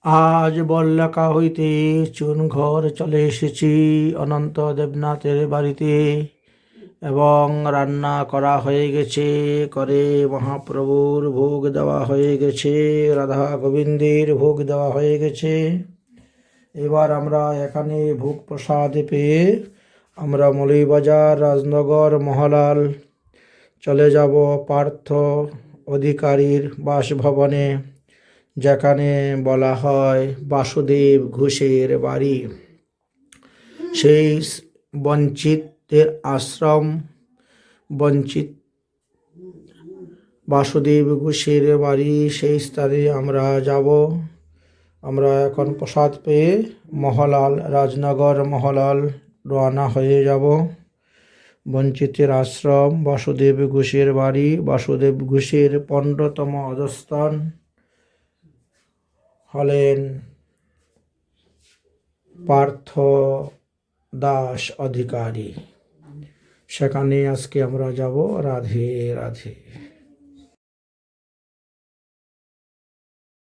আজ বল্লাকা হইতে চুনঘর চলে এসেছি অনন্ত দেবনাথের বাড়িতে এবং রান্না করা হয়ে গেছে। করে মহাপ্রভুর ভোগ দেওয়া হয়ে গেছে, রাধা গোবিন্দের ভোগ দেওয়া হয়ে গেছে। এবার আমরা এখানে ভোগ প্রসাদ পেয়ে আমরা মৌলভীবাজার রাজনগর মহলাল চলে যাব পার্থ অধিকারীর বাসভবনে, যেখানে বলা হয় বাসুদেব ঘোষের বাড়ি। সেই বঞ্চিতের আশ্রম, বঞ্চিত বাসুদেব ঘোষের বাড়ি, সেই স্থানে আমরা যাব। আমরা এখন প্রসাদ পেয়ে মহলাল, রাজনগর মহলাল রওনা হয়ে যাব। বঞ্চিতের আশ্রম, বাসুদেব ঘোষের বাড়ি, বাসুদেব ঘোষের 15তম অধস্থান হলেন পার্থ দাস অধিকারী। সেখানে আজকে আমরা যাব। রাধে রাধে।